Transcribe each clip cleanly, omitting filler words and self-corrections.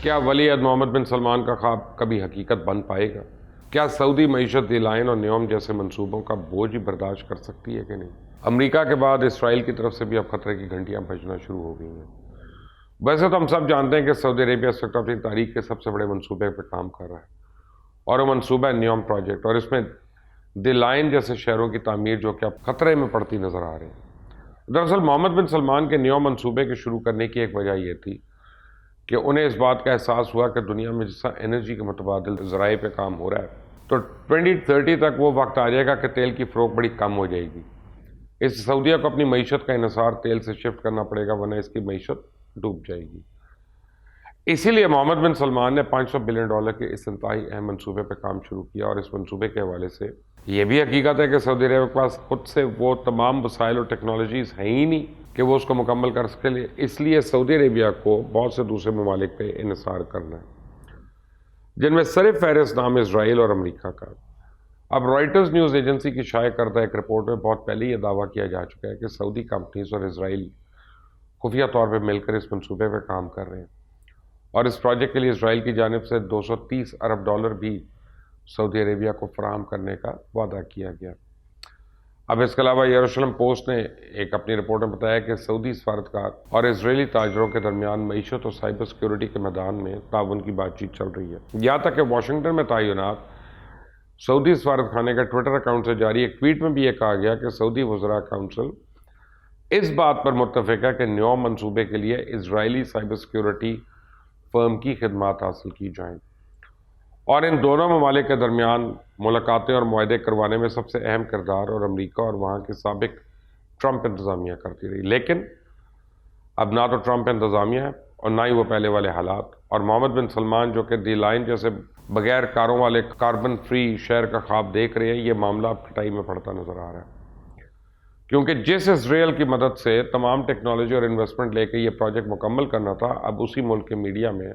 کیا ولی عہد محمد بن سلمان کا خواب کبھی حقیقت بن پائے گا؟ کیا سعودی معیشت دی لائن اور نیوم جیسے منصوبوں کا بوجھ ہی برداشت کر سکتی ہے کہ نہیں؟ امریکہ کے بعد اسرائیل کی طرف سے بھی اب خطرے کی گھنٹیاں بجنا شروع ہو گئی ہیں۔ ویسے تو ہم سب جانتے ہیں کہ سعودی عربیہ اس وقت اپنی تاریخ کے سب سے بڑے منصوبے پہ کام کر رہا ہے، اور وہ منصوبہ ہے نیوم پروجیکٹ، اور اس میں دی لائن جیسے شہروں کی تعمیر جو کہ اب خطرے میں پڑتی نظر آ رہے ہیں۔ دراصل محمد بن سلمان کے نیوم منصوبے کے شروع کرنے کی ایک وجہ یہ تھی کہ انہیں اس بات کا احساس ہوا کہ دنیا میں جس طرح انرجی کے متبادل ذرائع پہ کام ہو رہا ہے تو 2030 تک وہ وقت آ جائے گا کہ تیل کی فروخت بڑی کم ہو جائے گی۔ اس سعودیہ کو اپنی معیشت کا انحصار تیل سے شفٹ کرنا پڑے گا، ورنہ اس کی معیشت ڈوب جائے گی۔ اسی لیے محمد بن سلمان نے $500 بلین کے اس انتہائی اہم منصوبے پہ کام شروع کیا، اور اس منصوبے کے حوالے سے یہ بھی حقیقت ہے کہ سعودی عرب کے پاس خود سے وہ تمام وسائل اور ٹیکنالوجیز ہیں ہی نہیں کہ وہ اس کو مکمل کر سکے، اس لیے سعودی عربیہ کو بہت سے دوسرے ممالک پہ انحصار کرنا ہے، جن میں سر فہرست نام اسرائیل اور امریکہ کا۔ اب رائٹرز نیوز ایجنسی کی شائع کردہ ایک رپورٹ میں بہت پہلے یہ دعویٰ کیا جا چکا ہے کہ سعودی کمپنیز اور اسرائیل خفیہ طور پہ مل کر اس منصوبے پہ کام کر رہے ہیں، اور اس پروجیکٹ کے لیے اسرائیل کی جانب سے $230 ارب بھی سعودی عربیہ کو فراہم کرنے کا وعدہ کیا گیا۔ اب اس کے علاوہ یروشلم پوسٹ نے ایک اپنی رپورٹ میں بتایا کہ سعودی سفارتکار اور اسرائیلی تاجروں کے درمیان معیشت اور سائبر سیکیورٹی کے میدان میں تعاون کی بات چیت چل رہی ہے، یہاں تک کہ واشنگٹن میں تعینات سعودی سفارت خانے کے ٹویٹر اکاؤنٹ سے جاری ایک ٹویٹ میں بھی یہ کہا گیا کہ سعودی وزراء کونسل اس بات پر متفق ہے کہ نیوم منصوبے کے لیے اسرائیلی سائبر سیکیورٹی فرم کی خدمات حاصل کی جائیں، اور ان دونوں ممالک کے درمیان ملاقاتیں اور معاہدے کروانے میں سب سے اہم کردار اور امریکہ اور وہاں کی سابق ٹرمپ انتظامیہ کرتی رہی۔ لیکن اب نہ تو ٹرمپ انتظامیہ ہے اور نہ ہی وہ پہلے والے حالات، اور محمد بن سلمان جو کہ دی لائن جیسے بغیر کاروں والے کاربن فری شہر کا خواب دیکھ رہے ہیں، یہ معاملہ اب کھٹائی میں پڑتا نظر آ رہا ہے، کیونکہ جس اسرائیل کی مدد سے تمام ٹیکنالوجی اور انویسٹمنٹ لے کے یہ پروجیکٹ مکمل کرنا تھا، اب اسی ملک کے میڈیا میں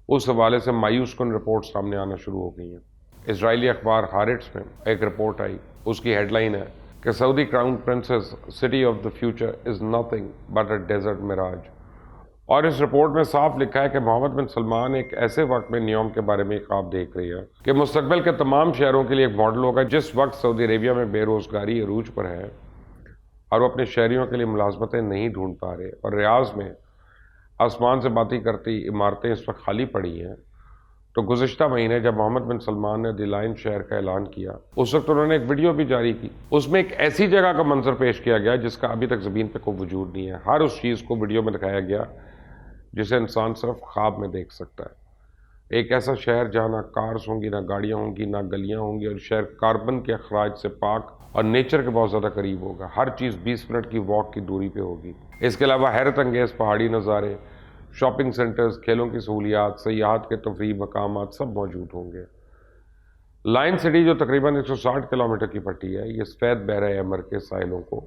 اس حوالے سے مایوس کن رپورٹ سامنے آنا شروع ہو گئی ہیں۔ اسرائیلی اخبار ہارٹس میں ایک رپورٹ آئی، اس کی ہیڈ لائن ہے کہ Saudi crown prince's city of the future is nothing but a desert mirage, اور اس رپورٹ میں صاف لکھا ہے کہ محمد بن سلمان ایک ایسے وقت میں نیوم کے بارے میں خواب دیکھ رہی ہے کہ مستقبل کے تمام شہروں کے لیے ایک ماڈل ہوگا۔ جس وقت سعودی عربیہ میں بے روزگاری عروج پر ہے اور وہ اپنے شہریوں کے لیے ملازمتیں نہیں ڈھونڈ پا رہے، اور ریاض میں آسمان سے باتیں کرتی عمارتیں اس وقت خالی پڑی ہیں، تو گزشتہ مہینے جب محمد بن سلمان نے دی لائن شہر کا اعلان کیا، اس وقت انہوں نے ایک ویڈیو بھی جاری کی، اس میں ایک ایسی جگہ کا منظر پیش کیا گیا جس کا ابھی تک زمین پہ کوئی وجود نہیں ہے۔ ہر اس چیز کو ویڈیو میں دکھایا گیا جسے انسان صرف خواب میں دیکھ سکتا ہے۔ ایک ایسا شہر جہاں نہ کارز ہوں گی، نہ گاڑیاں ہوں گی، نہ گلیاں ہوں گی، اور شہر کاربن کے اخراج سے پاک اور نیچر کے بہت زیادہ قریب ہوگا۔ ہر چیز 20 منٹ کی واک کی دوری پہ ہوگی۔ اس کے علاوہ حیرت انگیز پہاڑی نظارے، شاپنگ سینٹرز، کھیلوں کی سہولیات، سیاحت کے تفریح مقامات سب موجود ہوں گے۔ لائن سٹی جو تقریباً 160 کلومیٹر کی پٹی ہے، یہ سفید بحیرہ احمر کے ساحلوں کو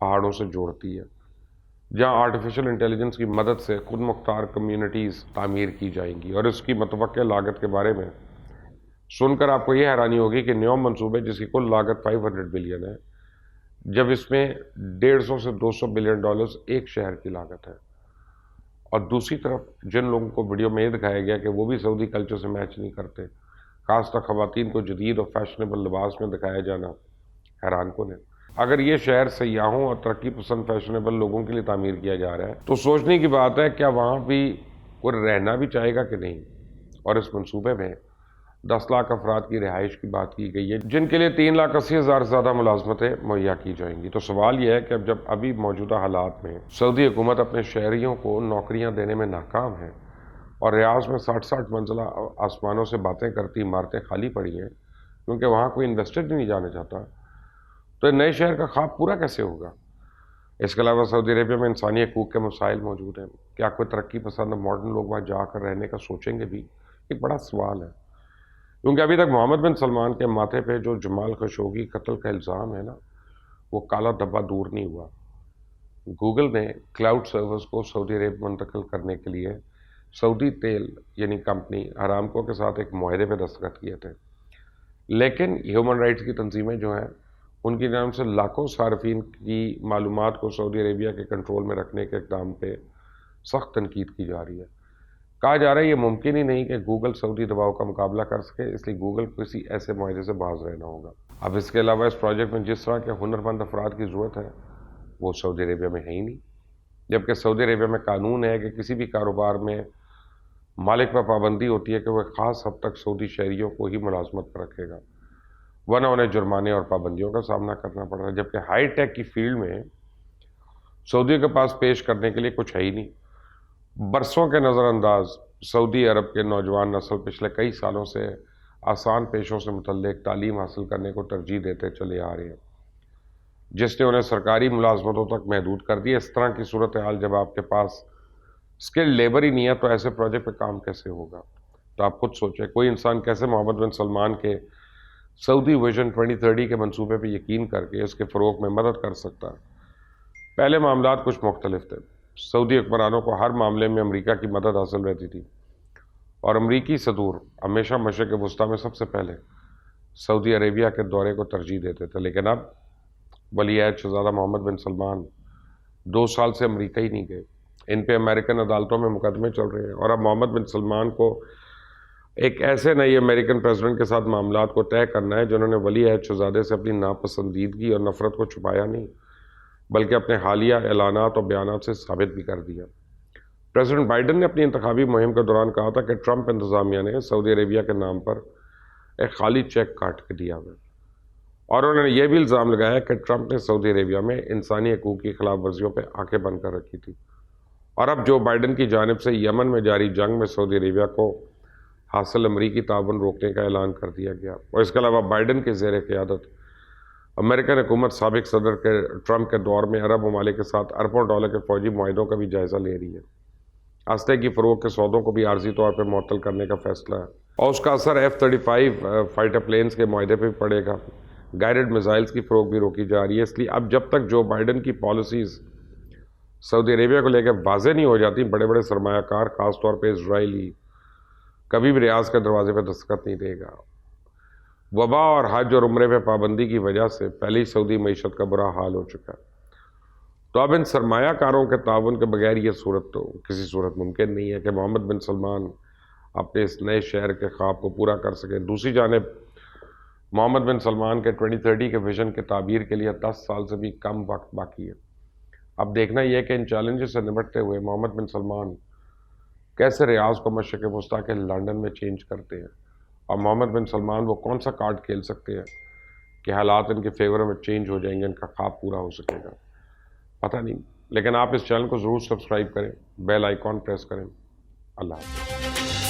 پہاڑوں سے جوڑتی ہے، جہاں آرٹیفیشل انٹیلیجنس کی مدد سے خود مختار کمیونٹیز تعمیر کی جائیں گی، اور اس کی متوقع لاگت کے بارے میں سن کر آپ کو یہ حیرانی ہوگی کہ نیوم منصوبے جس کی کل لاگت 500 بلین ہے، جب اس میں $150 سے $200 بلین ایک شہر کی لاگت ہے، اور دوسری طرف جن لوگوں کو ویڈیو میں یہ دکھایا گیا کہ وہ بھی سعودی کلچر سے میچ نہیں کرتے، خاص طور خواتین کو جدید اور فیشنیبل لباس میں دکھایا جانا حیران کن ہے۔ اگر یہ شہر سیاحوں اور ترقی پسند فیشنیبل لوگوں کے لیے تعمیر کیا جا رہا ہے تو سوچنے کی بات ہے کیا وہاں بھی کوئی رہنا بھی چاہے گا کہ نہیں، اور اس منصوبے میں 10 لاکھ افراد کی رہائش کی بات کی گئی ہے، جن کے لیے 3,80,000 سے زیادہ ملازمتیں مہیا کی جائیں گی۔ تو سوال یہ ہے کہ اب جب ابھی موجودہ حالات میں سعودی حکومت اپنے شہریوں کو نوکریاں دینے میں ناکام ہے، اور ریاض میں 60 منزلہ آسمانوں سے باتیں کرتی عمارتیں خالی پڑی ہیں کیونکہ وہاں کوئی انویسٹر نہیں جانا چاہتا، تو نئے شہر کا خواب پورا کیسے ہوگا؟ اس کے علاوہ سعودی عربیہ میں انسانی حقوق کے مسائل موجود ہیں، کیا کوئی ترقی پسند ماڈرن لوگ وہاں جا کر رہنے کا سوچیں گے بھی؟ ایک بڑا سوال ہے، کیونکہ ابھی تک محمد بن سلمان کے ماتھے پہ جو جمال خشوگی قتل کا الزام ہے نا، وہ کالا دھبا دور نہیں ہوا۔ گوگل نے کلاؤڈ سرورز کو سعودی عرب منتقل کرنے کے لیے سعودی تیل یعنی کمپنی ارامکو کے ساتھ ایک معاہدے پہ دستخط کیے تھے، لیکن ہیومن رائٹس کی تنظیمیں جو ہیں ان کی جانب سے لاکھوں صارفین کی معلومات کو سعودی عربیہ کے کنٹرول میں رکھنے کے اقدام پہ سخت تنقید کی جا رہی ہے۔ کہا جا رہا ہے یہ ممکن ہی نہیں کہ گوگل سعودی دباؤ کا مقابلہ کر سکے، اس لیے گوگل کو کسی ایسے معاہدے سے باز رہنا ہوگا۔ اب اس کے علاوہ اس پروجیکٹ میں جس طرح کے ہنرمند افراد کی ضرورت ہے وہ سعودی عربیہ میں ہے ہی نہیں، جبکہ سعودی عربیہ میں قانون ہے کہ کسی بھی کاروبار میں مالک پر پابندی ہوتی ہے کہ وہ ایک خاص حد تک سعودی شہریوں کو ہی ملازمت پر رکھے گا، ورنہ انہیں جرمانے اور پابندیوں کا سامنا کرنا پڑ رہا ہے، جبکہ ہائی ٹیک کی فیلڈ میں سعودیوں کے پاس پیش کرنے کے لیے کچھ ہے ہی نہیں۔ برسوں کے نظر انداز سعودی عرب کے نوجوان نسل پچھلے کئی سالوں سے آسان پیشوں سے متعلق تعلیم حاصل کرنے کو ترجیح دیتے چلے آ رہے ہیں، جس نے انہیں سرکاری ملازمتوں تک محدود کر دیا۔ اس طرح کی صورتحال جب آپ کے پاس اسکل لیبر ہی نہیں ہے تو ایسے پروجیکٹ پہ کام کیسے ہوگا؟ تو آپ خود سوچیں، کوئی انسان کیسے محمد بن سلمان کے سعودی ویژن 2030 کے منصوبے پہ یقین کر کے اس کے فروغ میں مدد کر سکتا ہے؟ پہلے معاملات کچھ مختلف تھے۔ سعودی حکمرانوں کو ہر معاملے میں امریکہ کی مدد حاصل رہتی تھی اور امریکی صدور ہمیشہ مشرق وسطیٰ میں سب سے پہلے سعودی عربیہ کے دورے کو ترجیح دیتے تھے، لیکن اب ولی عہد شہزادہ محمد بن سلمان 2 سال سے امریکہ ہی نہیں گئے۔ ان پہ امریکن عدالتوں میں مقدمے چل رہے ہیں اور اب محمد بن سلمان کو ایک ایسے نئی امریکن پریزیڈنٹ کے ساتھ معاملات کو طے کرنا ہے جنہوں نے ولی عہد شہزادے سے اپنی ناپسندیدگی اور نفرت کو چھپایا نہیں بلکہ اپنے حالیہ اعلانات اور بیانات سے ثابت بھی کر دیا۔ پریزیڈنٹ بائیڈن نے اپنی انتخابی مہم کے دوران کہا تھا کہ ٹرمپ انتظامیہ نے سعودی عربیہ کے نام پر ایک خالی چیک کاٹ کے دیا ہوا ہے، اور انہوں نے یہ بھی الزام لگایا کہ ٹرمپ نے سعودی عربیہ میں انسانی حقوق کی خلاف ورزیوں پہ آنکھیں بند کر رکھی تھی۔ اور اب جو بائیڈن کی جانب سے یمن میں جاری جنگ میں سعودی عربیہ کو حاصل امریکی تعاون روکنے کا اعلان کر دیا گیا، اور اس کے علاوہ بائیڈن کے زیر قیادت امریکن حکومت سابق صدر کے ٹرمپ کے دور میں عرب ممالک کے ساتھ اربوں ڈالر کے فوجی معاہدوں کا بھی جائزہ لے رہی ہے۔ اسلحے کی فروخت کے سودوں کو بھی عارضی طور پر معطل کرنے کا فیصلہ ہے، اور اس کا اثر F-35 فائٹر پلینز کے معاہدے پہ بھی پڑے گا۔ گائیڈڈ میزائلز کی فروخت بھی روکی جا رہی ہے۔ اس لیے اب جب تک جو بائیڈن کی پالیسیز سعودی عربیہ کو لے کے واضح نہیں ہو جاتی، بڑے بڑے سرمایہ کار خاص طور پہ اسرائیلی کبھی بھی ریاض کے دروازے پہ دستخط نہیں دے گا۔ وبا اور حج اور عمرے پہ پابندی کی وجہ سے پہلے ہی سعودی معیشت کا برا حال ہو چکا ہے، تو اب ان سرمایہ کاروں کے تعاون کے بغیر یہ صورت تو کسی صورت ممکن نہیں ہے کہ محمد بن سلمان اپنے اس نئے شہر کے خواب کو پورا کر سکے۔ دوسری جانب محمد بن سلمان کے 2030 کے ویژن کے تعبیر کے لیے 10 سال سے بھی کم وقت باقی ہے۔ اب دیکھنا یہ ہے کہ ان چیلنجز سے نمٹتے ہوئے محمد بن سلمان کیسے ریاض کو مشرق وسطیٰ کے لنڈن میں چینج کرتے ہیں، اور محمد بن سلمان وہ کون سا کارڈ کھیل سکتے ہیں کہ حالات ان کے فیور میں چینج ہو جائیں گے، ان کا خواب پورا ہو سکے گا، پتہ نہیں۔ لیکن آپ اس چینل کو ضرور سبسکرائب کریں، بیل آئیکن پریس کریں۔ اللہ حافظ۔